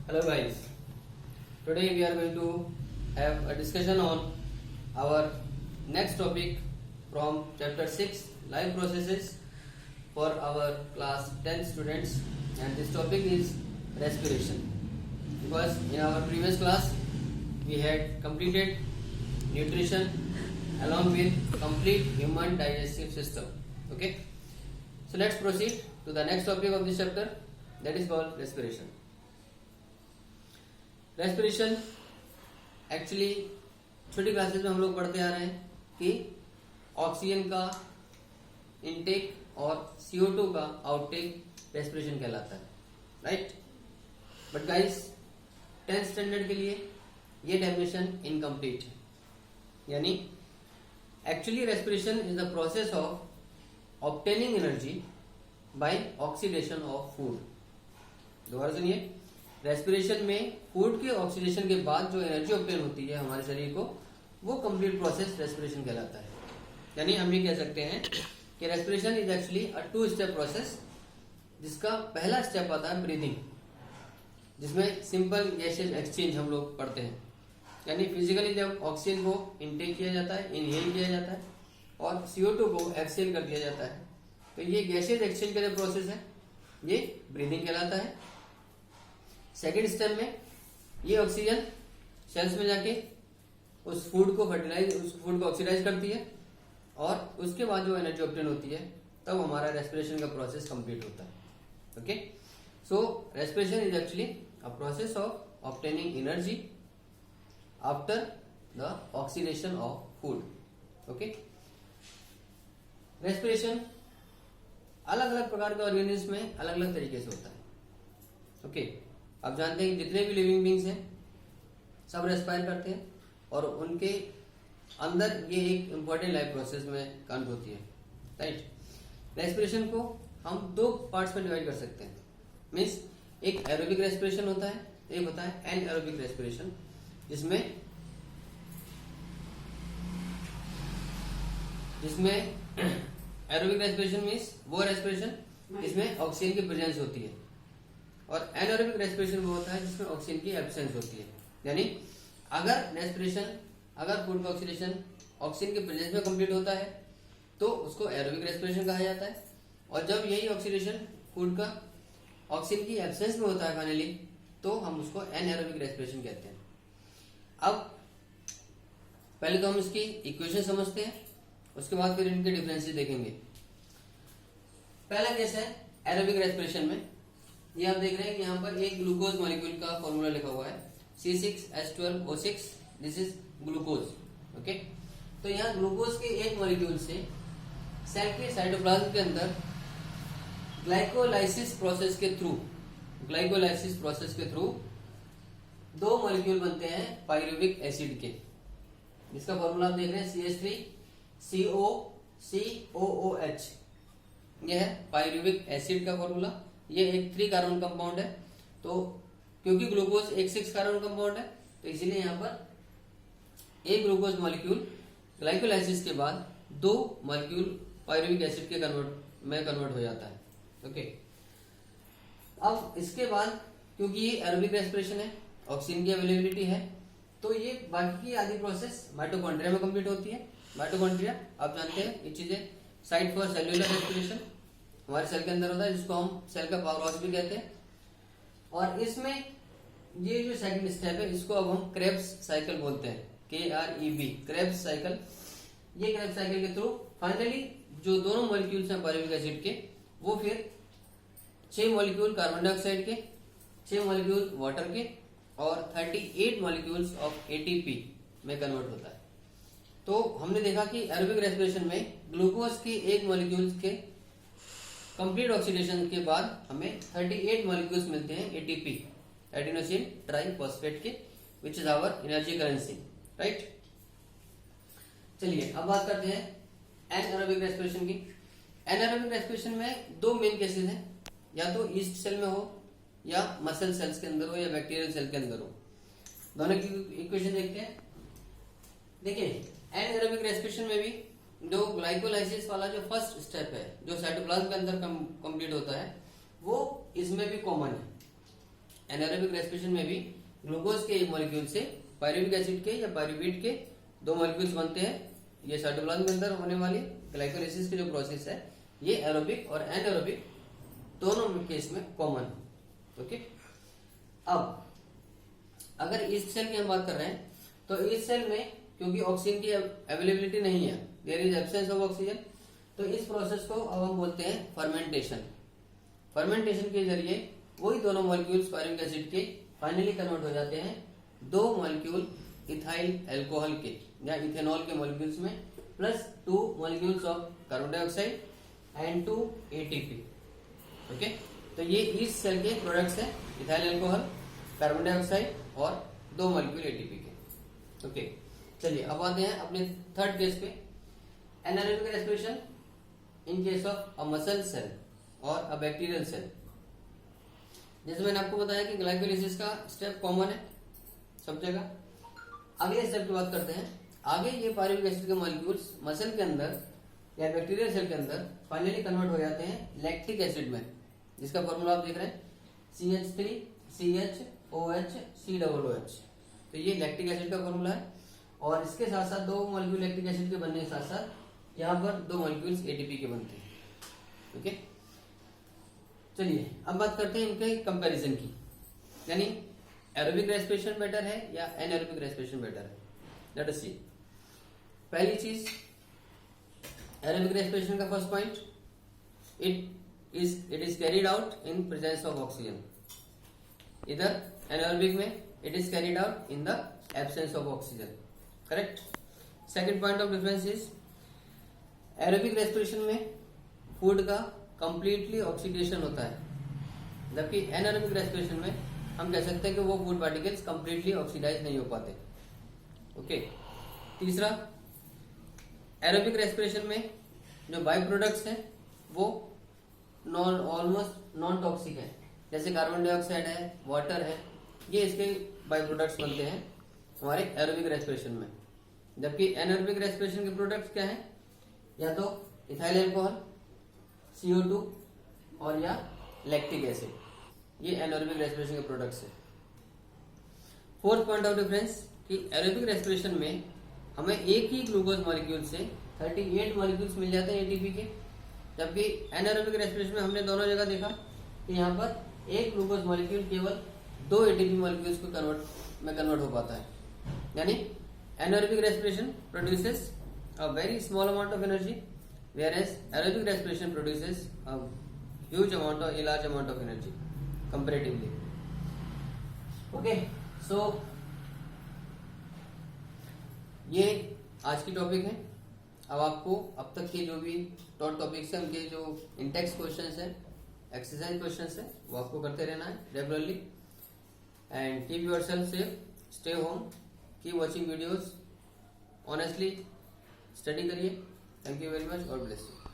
Hello guys, today we are going to have a discussion on our next topic from chapter 6 life processes for our class 10 students, and this topic is respiration. Because in our previous class we had completed nutrition along with complete human digestive system. Okay, so let's proceed to the next topic of this chapter, that is called respiration. Respiration actually छोटी classes में हम लोग पढ़ते आ रहे हैं कि oxygen का intake और CO2 का आउटटेक रेस्पिरेशन कहलाता है, right. But guys 10th standard के लिए ये डेफिनेशन इनकम्प्लीट है, यानी actually respiration is the process of obtaining energy by oxidation of food. दोबारा सुनिए, रेस्पिरेशन में फूड के ऑक्सीडेशन के बाद जो एनर्जी ऑब्टेन होती है हमारे शरीर को, वो कंप्लीट प्रोसेस रेस्पिरेशन कहलाता है। यानी हम ये कह सकते हैं कि respiration is actually a 2 step process, जिसका पहला स्टेप आता है ब्रीदिंग, जिसमें सिंपल गैसेज एक्सचेंज हम लोग पढ़ते हैं। यानी फिजिकली जब ऑक्सीजन को इनटेक किया जाता है, इनहेल किया जाता है, और CO2 को एक्सहेल कर दिया जाता है, तो ये गैसेज एक्सचेंज का जो प्रोसेस है ये ब्रीदिंग कहलाता है। सेकेंड स्टेप में ये ऑक्सीजन सेल्स में जाके उस फूड को ऑक्सीडाइज करती है, और उसके बाद जो एनर्जी ऑब्टेन होती है तब हमारा रेस्पिरेशन का प्रोसेस कंप्लीट होता है। Okay, so respiration is actually a process of obtaining energy after the oxidation of food. Okay, respiration अलग अलग प्रकार के ऑर्गेनिज्म में अलग अलग तरीके से होता है। ओके, आप जानते हैं कि जितने भी लिविंग बींग्स हैं सब रेस्पायर करते हैं, और उनके अंदर ये एक इम्पोर्टेंट लाइफ प्रोसेस में काउंट होती है, राइट। रेस्पिरेशन को हम 2 पार्ट्स में डिवाइड कर सकते हैं। मीन्स एक एरोबिक रेस्पिरेशन होता है, एक होता है एनएरोबिक रेस्पिरेशन, जिसमें एरोबिक रेस्पिरेशन मीन्स वो रेस्पिरेशन जिसमें ऑक्सीजन की प्रेजेंस होती है, और एनारोबिक रेस्पिरेशन वो होता है जिसमें ऑक्सीजन की एब्सेंस होती है। यानी अगर फूड का ऑक्सीडेशन ऑक्सीजन के प्रेजेंस में कंप्लीट होता है तो उसको एरोबिक रेस्पिरेशन कहा जाता है, और जब यही ऑक्सीडेशन फूड का ऑक्सीजन की एब्सेंस में होता है फाइनली, तो हम उसको एनएरोबिक रेस्पिरेशन कहते हैं। अब पहले तो हम इसकी इक्वेशन समझते हैं, उसके बाद फिर इनके डिफरेंसेस देखेंगे। पहला केस है एरोबिक रेस्पिरेशन में। ये आप देख रहे हैं कि यहाँ पर एक ग्लूकोज मॉलिक्यूल का फॉर्मूला लिखा हुआ है C6H12O6, this is glucose. Okay, तो यहाँ ग्लूकोज के एक मॉलिक्यूल से सेल के साइटोप्लाज्म के अंदर ग्लाइकोलाइसिस प्रोसेस के थ्रू 2 मॉलिक्यूल बनते हैं पाइरुविक एसिड के, जिसका फॉर्मूला आप देख रहे हैं CH3COOH। यह है पाइरुविक एसिड का फॉर्मूला। ये एक 3 कार्बन कंपाउंड है, तो क्योंकि ग्लूकोज एक 6 कार्बन कंपाउंड है, तो इसीलिए यहाँ पर एक ग्लूकोज मॉलिक्यूल ग्लाइकोलाइसिस के बाद 2 मॉलिक्यूल पाइरुविक एसिड के कन्वर्ट हो जाता है। ओके, अब इसके बाद क्योंकि ये एरोबिक रेस्पिरेशन है, ऑक्सीजन की अवेलेबिलिटी है, तो ये बाकी की आधी प्रोसेस माइटोकॉन्ड्रिया में कंप्लीट होती है। माइटोकॉन्ड्रिया आप जानते हैं ये चीजें साइट फॉर सेल्यूलर रेस्पिरेशन हमारे सेल के अंदर होता है, जिसको हम सेल का पावर हाउस भी कहते हैं। और इसमें ये जो सेकंड स्टेप है इसको अब हम क्रेब्स साइकिल बोलते हैं, KREB, क्रेब्स साइकिल। ये क्रेब्स साइकिल के थ्रू फाइनली जो दोनों मॉलिक्यूल्स हैं पाइरुविक एसिड के, वो फिर 6 मॉलिक्यूल कार्बन डाइऑक्साइड के, 6 मॉलिक्यूल वाटर के, और 38 मॉलिक्यूल्स ऑफ ATP में कन्वर्ट होता है। तो हमने देखा कि एरोबिक रेस्पिरेशन में ग्लूकोज के एक मॉलिक्यूल के कंप्लीट ऑक्सीडेशन के बाद हमें 38 मॉलिक्यूल्स मिलते हैं ATP, एडिनोसिन ट्राइफॉस्फेट के, which is our energy currency, right. चलिए अब बात करते हैं एनएरोबिक रेस्पिरेशन की। एनएरोबिक रेस्पिरेशन में 2 मेन केसेस हैं, या तो ईस्ट सेल में हो, या मसल सेल्स के अंदर हो, या बैक्टीरियल सेल के अंदर हो। दोनों की इक्वेशन देखते हैं। देखिए एनएरोबिक रेस्पिरेशन में भी जो ग्लाइकोलाइसिस वाला जो फर्स्ट स्टेप है, जो साइटोप्लाज्म के अंदर कंप्लीट होता है, वो इसमें भी कॉमन है। एनारोबिक रेस्पिरेशन में भी ग्लूकोज के एक मॉलिक्यूल से पायरुविक एसिड के या पायरुवेट के दो मॉलिक्यूल्स बनते हैं। ये साइटोप्लाज्म के अंदर होने वाली ग्लाइकोलाइसिस की जो प्रोसेस है ये एरोबिक और एनारोबिक दोनों केस में कॉमन है। ओके, अब अगर इस सेल की हम बात कर रहे हैं तो इस सेल में क्योंकि ऑक्सीजन की अवेलेबिलिटी नहीं है, there is absence of oxygen, तो इस प्रोसेस को अब हम बोलते हैं फर्मेंटेशन। फर्मेंटेशन के जरिए वही दोनों मॉलिक्यूल्स पायरुविक एसिड के फाइनली कन्वर्ट हो जाते हैं दो मॉलिक्यूल इथाइल अल्कोहल के या इथेनॉल के मॉलिक्यूल्स में, plus 2 molecules of carbon dioxide and 2 ATP. Okay, तो ये इस सेल के प्रोडक्ट्स हैं, इथाइल अल्कोहल, कार्बन डाइऑक्साइड और 2 मॉलिक्यूल एटीपी के। ओके, चलिए अब आते हैं अपने थर्ड केस पे, anaerobic respiration in case of a muscle cell और अ बैक्टीरियल सेल। जैसे मैंने आपको बताया कि ग्लाइकोलाइसिस का स्टेप कॉमन है सब जगह। अगले स्टेप की बात करते हैं। आगे ये पायरुविक एसिड के मॉलिक्यूल्स मसल के अंदर या बैक्टीरियल सेल के अंदर फाइनली कन्वर्ट हो जाते हैं लैक्टिक एसिड में, जिसका फॉर्मूला आप देख रहे हैं CH3CHOH तो ये लैक्टिक एसिड का फॉर्मूला है। और इसके साथ साथ 2 मॉलिक्यूल लैक्टिक एसिड के बनने के साथ साथ यहाँ पर 2 मॉलिक्यूल्स एटीपी के बनते हैं। ओके, चलिए अब बात करते हैं इनके कंपैरिजन की, यानी एरोबिक रेस्पिरेशन बेटर है या एनारोबिक रेस्पिरेशन बेटर है। लेट अस सी। पहली चीज, एरोबिक रेस्पिरेशन का first point, it is carried out in presence of oxygen. इधर एनारोबिक में it is carried out in the absence of oxygen. Correct. Second point of difference is aerobic respiration में food का completely oxidation होता है, जबकि anaerobic respiration में हम कह सकते हैं कि वो फूड पार्टिकल्स कंप्लीटली ऑक्सीडाइज नहीं हो पाते। ओके, तीसरा, एरोबिक रेस्पिरेशन में जो बाई प्रोडक्ट्स हैं वो ऑलमोस्ट नॉन टॉक्सिक है, जैसे कार्बन डाइऑक्साइड है, वाटर है, ये इसके बाई प्रोडक्ट्स बनते हैं हमारे एरोबिक रेस्पिरेशन में। जबकि एनारोबिक रेस्पिरेशन के प्रोडक्ट्स क्या हैं, या तो इथाइल अल्कोहल, CO2 और या लैक्टिक एसिड, ये एनारोबिक रेस्पिरेशन के प्रोडक्ट्स हैं। फोर्थ पॉइंट ऑफ डिफरेंस कि एरोबिक रेस्पिरेशन में हमें एक ही ग्लूकोज मॉलिक्यूल से 38 मॉलिक्यूल्स मिल जाते हैं एटीपी के, जबकि एनारोबिक रेस्पिरेशन में हमने दोनों जगह देखा कि यहाँ पर एक ग्लूकोज मॉलिक्यूल केवल 2 एटीपी मॉलिक्यूल्स को कन्वर्ट हो पाता है। यानी anaerobic respiration produces a very small amount of energy, whereas aerobic respiration produces a large amount of energy comparatively. Okay, so ये आज की टॉपिक है। अब आपको अब तक के जो भी टॉपिक्स हैं उनके जो इंटेक्स क्वेश्चंस हैं, एक्सरसाइज क्वेश्चंस हैं, वो आपको करते रहना है regularly. And keep yourself safe, stay home, keep watching videos, honestly study करिए। Thank you very much. God bless you.